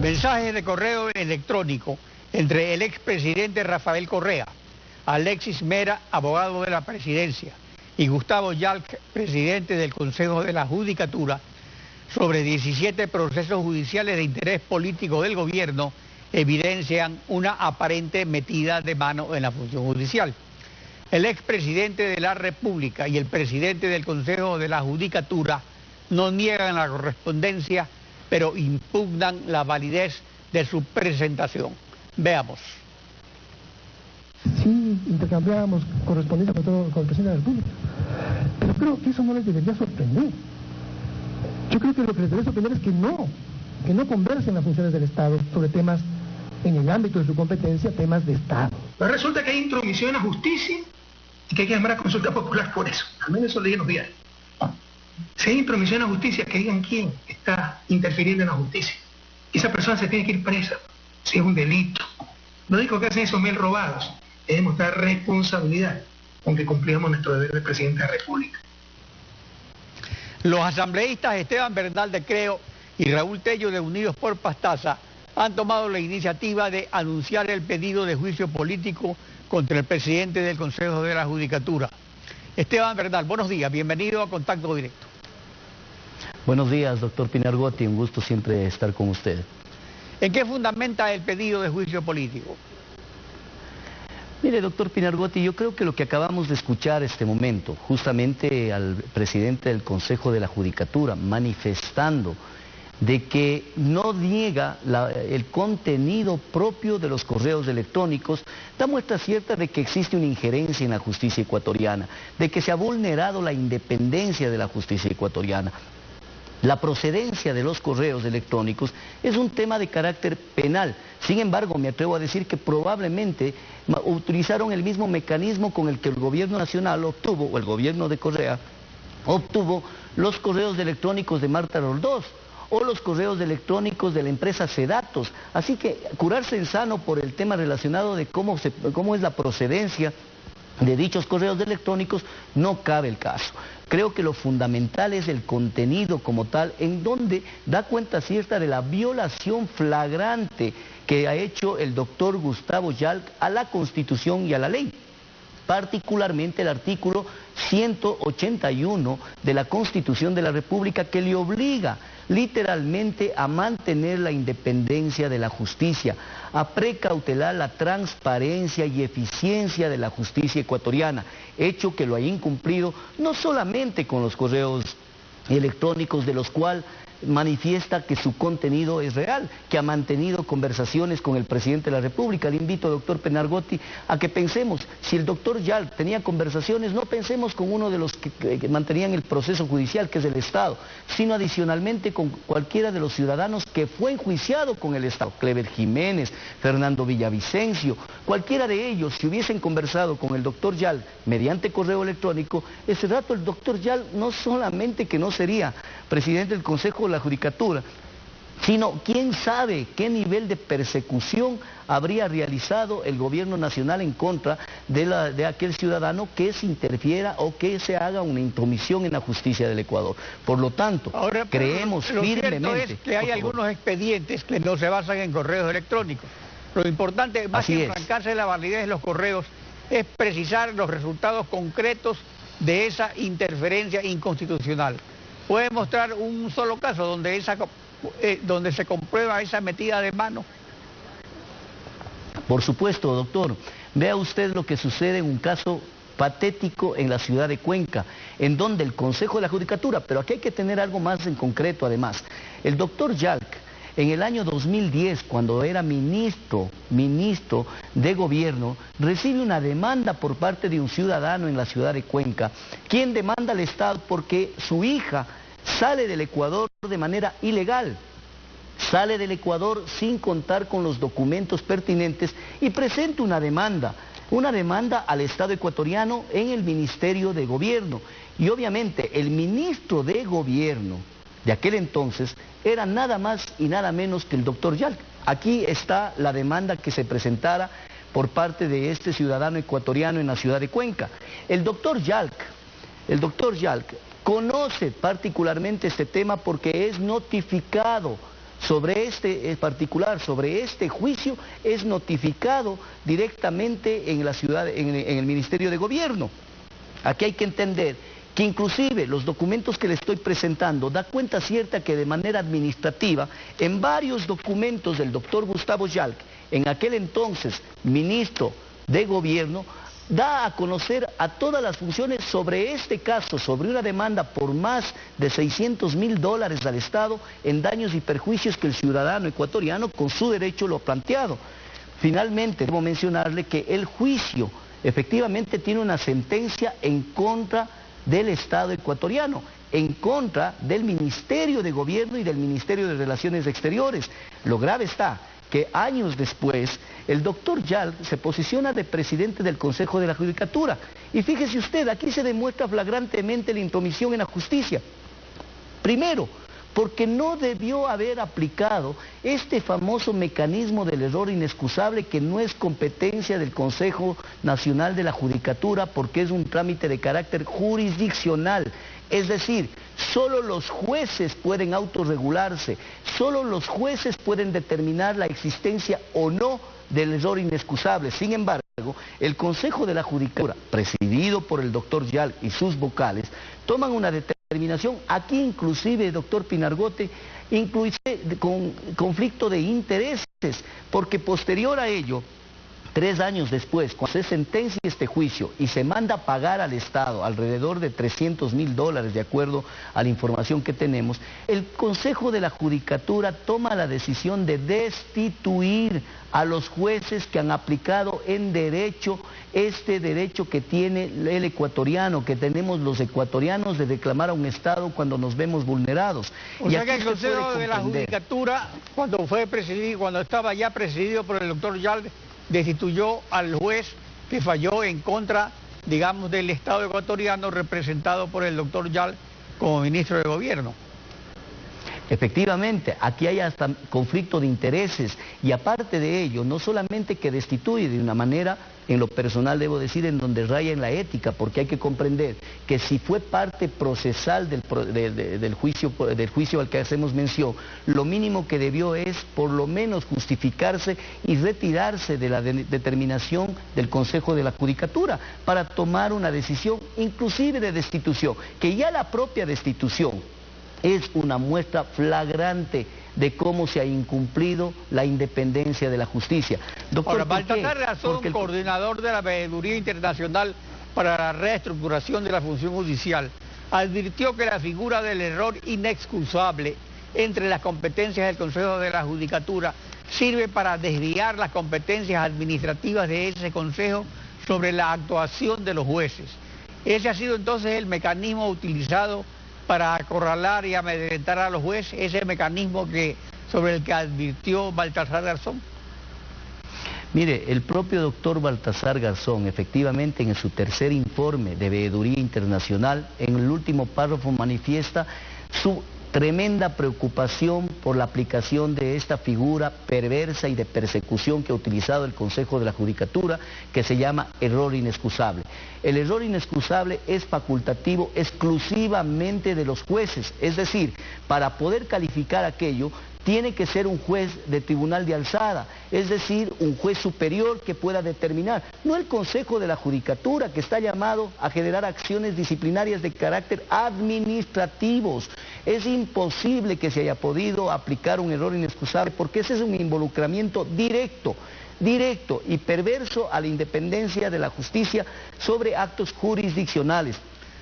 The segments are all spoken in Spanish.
Mensajes de correo electrónico entre el expresidente Rafael Correa, Alexis Mera, abogado de la presidencia, y Gustavo Yalc, presidente del Consejo de la Judicatura, sobre 17 procesos judiciales de interés político del gobierno, evidencian una aparente metida de mano en la función judicial. El expresidente de la República y el presidente del Consejo de la Judicatura no niegan la correspondencia, pero impugnan la validez de su presentación. Veamos. Sí, intercambiábamos correspondencia con el presidente de la República, pero creo que eso no les debería sorprender. Yo creo que lo que les debería sorprender es que no conversen las funciones del Estado sobre temas en el ámbito de su competencia, temas de Estado. Pero resulta que hay intromisión en la justicia y que hay que llamar a consulta popular por eso. Al menos eso leí en los diarios. Si hay intromisión en la justicia, que digan quién está interfiriendo en la justicia. Esa persona se tiene que ir presa, si es un delito. Lo único que hacen esos mails robados es demostrar responsabilidad, aunque cumplíamos nuestro deber de presidente de la República. Los asambleístas Esteban Bernal de Creo y Raúl Tello de Unidos por Pastaza han tomado la iniciativa de anunciar el pedido de juicio político contra el presidente del Consejo de la Judicatura. Esteban Bernal, buenos días, bienvenido a Contacto Directo. Buenos días, doctor Pinargotti, un gusto siempre estar con usted. ¿En qué fundamenta el pedido de juicio político? Mire, doctor Pinargotti, yo creo que lo que acabamos de escuchar este momento, justamente al presidente del Consejo de la Judicatura, manifestando de que no niega el contenido propio de los correos electrónicos, da muestra cierta de que existe una injerencia en la justicia ecuatoriana, de que se ha vulnerado la independencia de la justicia ecuatoriana. La procedencia de los correos electrónicos es un tema de carácter penal. Sin embargo, me atrevo a decir que probablemente utilizaron el mismo mecanismo con el que el gobierno nacional obtuvo, o el gobierno de Correa, obtuvo los correos electrónicos de Marta Roldós, o los correos electrónicos de la empresa Sedatos. Así que curarse en sano por el tema relacionado de cómo es la procedencia de dichos correos electrónicos no cabe el caso. Creo que lo fundamental es el contenido como tal, en donde da cuenta cierta de la violación flagrante que ha hecho el doctor Gustavo Yalc a la Constitución y a la ley. Particularmente el artículo 181 de la Constitución de la República, que le obliga literalmente a mantener la independencia de la justicia, a precautelar la transparencia y eficiencia de la justicia ecuatoriana, hecho que lo ha incumplido no solamente con los correos electrónicos, de los cuales manifiesta que su contenido es real, que ha mantenido conversaciones con el presidente de la República. Le invito, doctor Pinargotti, a que pensemos, si el doctor Yalc tenía conversaciones, no pensemos con uno de los que mantenían el proceso judicial, que es el Estado, sino adicionalmente con cualquiera de los ciudadanos que fue enjuiciado con el Estado, Clever Jiménez, Fernando Villavicencio, cualquiera de ellos, si hubiesen conversado con el doctor Yalc mediante correo electrónico, ese rato el doctor Yalc no solamente que no sería presidente del Consejo de la Judicatura, sino quién sabe qué nivel de persecución habría realizado el gobierno nacional en contra de aquel ciudadano que se interfiera o que se haga una intromisión en la justicia del Ecuador. Por lo tanto, ahora, creemos firmemente... Lo cierto es que hay algunos expedientes que no se basan en correos electrónicos. Lo importante, más que arrancarse de la validez de los correos, es precisar los resultados concretos de esa interferencia inconstitucional. ¿Puede mostrar un solo caso donde se comprueba esa metida de mano? Por supuesto, doctor. Vea usted lo que sucede en un caso patético en la ciudad de Cuenca, en donde el Consejo de la Judicatura, pero aquí hay que tener algo más en concreto además. El doctor Yalc, en el año 2010, cuando era ministro de gobierno, recibe una demanda por parte de un ciudadano en la ciudad de Cuenca, quien demanda al Estado porque su hija sale del Ecuador de manera ilegal, sale del Ecuador sin contar con los documentos pertinentes y presenta una demanda al Estado ecuatoriano en el Ministerio de Gobierno. Y obviamente el ministro de Gobierno de aquel entonces era nada más y nada menos que el doctor Yalc. Aquí está la demanda que se presentara por parte de este ciudadano ecuatoriano en la ciudad de Cuenca. El doctor Yalc conoce particularmente este tema porque es notificado sobre este particular, sobre este juicio, es notificado directamente en la ciudad, en el Ministerio de Gobierno. Aquí hay que entender que inclusive los documentos que le estoy presentando da cuenta cierta que de manera administrativa, en varios documentos del doctor Gustavo Yalc, en aquel entonces ministro de Gobierno, da a conocer a todas las funciones sobre este caso, sobre una demanda por más de $600.000 al Estado en daños y perjuicios que el ciudadano ecuatoriano con su derecho lo ha planteado. Finalmente, debo mencionarle que el juicio efectivamente tiene una sentencia en contra del Estado ecuatoriano, en contra del Ministerio de Gobierno y del Ministerio de Relaciones Exteriores. Lo grave está que años después el doctor Yalc se posiciona de presidente del Consejo de la Judicatura. Y fíjese usted, aquí se demuestra flagrantemente la intromisión en la justicia. Primero, porque no debió haber aplicado este famoso mecanismo del error inexcusable que no es competencia del Consejo Nacional de la Judicatura porque es un trámite de carácter jurisdiccional. Es decir, solo los jueces pueden autorregularse, solo los jueces pueden determinar la existencia o no del error inexcusable. Sin embargo, el Consejo de la Judicatura, presidido por el doctor Yalc y sus vocales, toman una determinación, aquí inclusive, doctor Pinargote, incluye con conflicto de intereses, porque posterior a ello, 3 años después, cuando se sentencia este juicio y se manda a pagar al Estado alrededor de $300.000, de acuerdo a la información que tenemos, el Consejo de la Judicatura toma la decisión de destituir a los jueces que han aplicado en derecho este derecho que tiene el ecuatoriano, que tenemos los ecuatorianos de reclamar a un Estado cuando nos vemos vulnerados. O sea que el Consejo de la Judicatura, cuando estaba ya presidido por el doctor Yalc, destituyó al juez que falló en contra, digamos, del Estado ecuatoriano representado por el doctor Yalc como ministro de Gobierno. Efectivamente, aquí hay hasta conflicto de intereses y aparte de ello, no solamente que destituye de una manera, en lo personal debo decir, en donde raya en la ética, porque hay que comprender que si fue parte procesal del juicio al que hacemos mención, lo mínimo que debió es por lo menos justificarse y retirarse de la determinación del Consejo de la Judicatura para tomar una decisión inclusive de destitución, que ya la propia destitución es una muestra flagrante de cómo se ha incumplido la independencia de la justicia. Doctor, ahora, Baltasar Garzón, coordinador de la Veeduría Internacional para la Reestructuración de la Función Judicial, advirtió que la figura del error inexcusable entre las competencias del Consejo de la Judicatura sirve para desviar las competencias administrativas de ese Consejo sobre la actuación de los jueces. Ese ha sido entonces el mecanismo utilizado para acorralar y amedrentar a los jueces, ese mecanismo sobre el que advirtió Baltasar Garzón. Mire, el propio doctor Baltasar Garzón, efectivamente, en su tercer informe de Veeduría Internacional, en el último párrafo manifiesta su tremenda preocupación por la aplicación de esta figura perversa y de persecución que ha utilizado el Consejo de la Judicatura, que se llama error inexcusable. El error inexcusable es facultativo exclusivamente de los jueces, es decir, para poder calificar aquello, tiene que ser un juez de tribunal de alzada, es decir, un juez superior que pueda determinar, no el Consejo de la Judicatura, que está llamado a generar acciones disciplinarias de carácter administrativos. Es imposible que se haya podido aplicar un error inexcusable porque ese es un involucramiento directo y perverso a la independencia de la justicia sobre actos jurisdiccionales.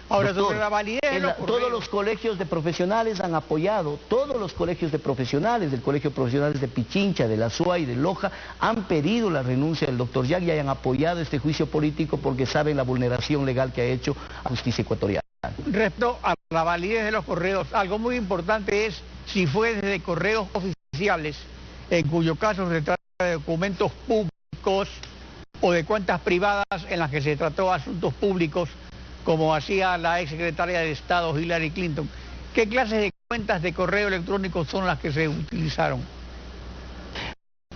Ahora, sobre la validez de los correos. Todos los colegios de profesionales han apoyado, todos los colegios de profesionales, del Colegio de Profesionales de Pichincha, de la SUA y de Loja, han pedido la renuncia del doctor Yalc y hayan apoyado este juicio político porque saben la vulneración legal que ha hecho a la justicia ecuatoriana. Respecto a la validez de los correos, algo muy importante es si fue desde correos oficiales, en cuyo caso se trata de documentos públicos o de cuentas privadas en las que se trató asuntos públicos, como hacía la exsecretaria de Estado Hillary Clinton. ¿Qué clases de cuentas de correo electrónico son las que se utilizaron?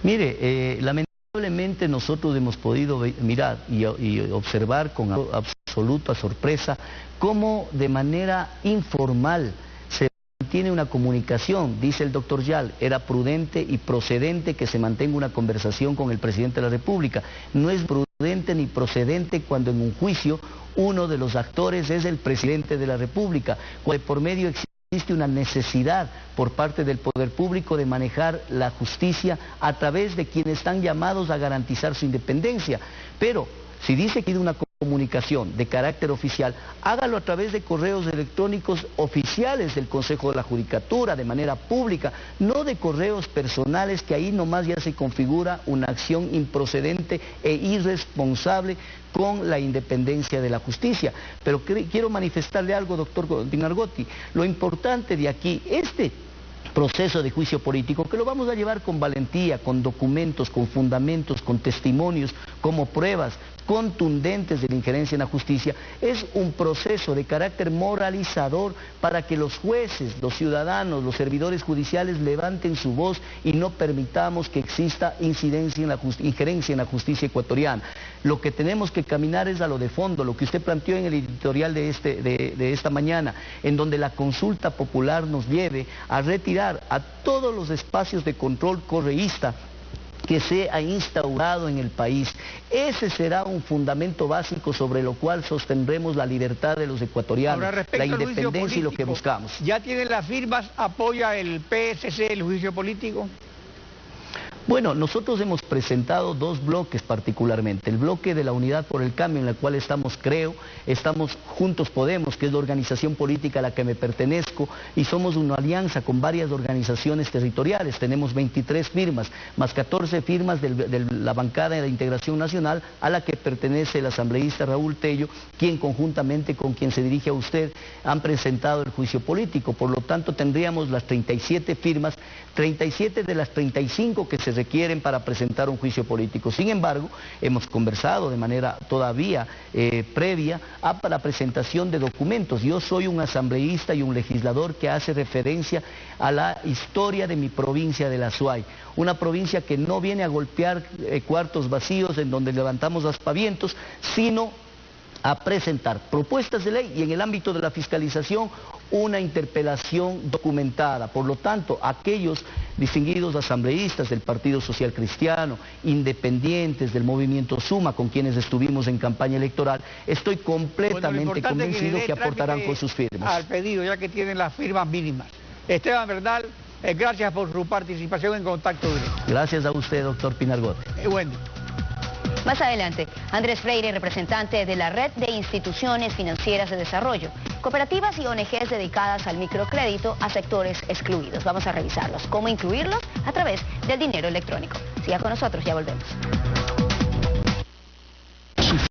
Mire, lamentablemente nosotros hemos podido mirar y observar con absoluta sorpresa cómo de manera informal se mantiene una comunicación, dice el doctor Yal, era prudente y procedente que se mantenga una conversación con el presidente de la República. No es prudente ni procedente cuando en un juicio uno de los actores es el presidente de la República, cuando por medio existe una necesidad por parte del poder público de manejar la justicia a través de quienes están llamados a garantizar su independencia. Pero si dice que hay una comunicación de carácter oficial, hágalo a través de correos electrónicos oficiales del Consejo de la Judicatura, de manera pública, no de correos personales, que ahí nomás ya se configura una acción improcedente e irresponsable con la independencia de la justicia. Pero quiero manifestarle algo, doctor Pinargotti. Lo importante de aquí, este proceso de juicio político, que lo vamos a llevar con valentía, con documentos, con fundamentos, con testimonios, como pruebas contundentes de la injerencia en la justicia, es un proceso de carácter moralizador para que los jueces, los ciudadanos, los servidores judiciales levanten su voz y no permitamos que exista injerencia en la justicia ecuatoriana. Lo que tenemos que caminar es a lo de fondo, lo que usted planteó en el editorial de esta mañana, en donde la consulta popular nos lleve a retirar a todos los espacios de control correísta que se ha instaurado en el país. Ese será un fundamento básico sobre lo cual sostendremos la libertad de los ecuatorianos, la independencia y lo que buscamos. ¿Ya tienen las firmas? ¿Apoya el PSC el juicio político? Bueno, nosotros hemos presentado dos bloques particularmente. El bloque de la Unidad por el Cambio, en el cual estamos Juntos Podemos, que es la organización política a la que me pertenezco, y somos una alianza con varias organizaciones territoriales. Tenemos 23 firmas, más 14 firmas de la bancada de Integración Nacional, a la que pertenece el asambleísta Raúl Tello, quien conjuntamente con quien se dirige a usted han presentado el juicio político. Por lo tanto, tendríamos las 37 firmas, 37 de las 35 que se requieren para presentar un juicio político. Sin embargo, hemos conversado de manera todavía previa a la presentación de documentos. Yo soy un asambleísta y un legislador que hace referencia a la historia de mi provincia de la Azuay, una provincia que no viene a golpear cuartos vacíos en donde levantamos aspavientos, sino a presentar propuestas de ley y en el ámbito de la fiscalización una interpelación documentada. Por lo tanto, aquellos distinguidos asambleístas del Partido Social Cristiano, independientes del movimiento Suma, con quienes estuvimos en campaña electoral, estoy completamente convencido que aportarán con sus firmas. Al pedido, ya que tienen las firmas mínimas. Esteban Bernal, gracias por su participación en Contacto Directo. Gracias a usted, doctor Pinargotti. Bueno. Más adelante, Andrés Freire, representante de la Red de Instituciones Financieras de Desarrollo, cooperativas y ONGs dedicadas al microcrédito a sectores excluidos. Vamos a revisarlos. ¿Cómo incluirlos? A través del dinero electrónico. Siga con nosotros, ya volvemos.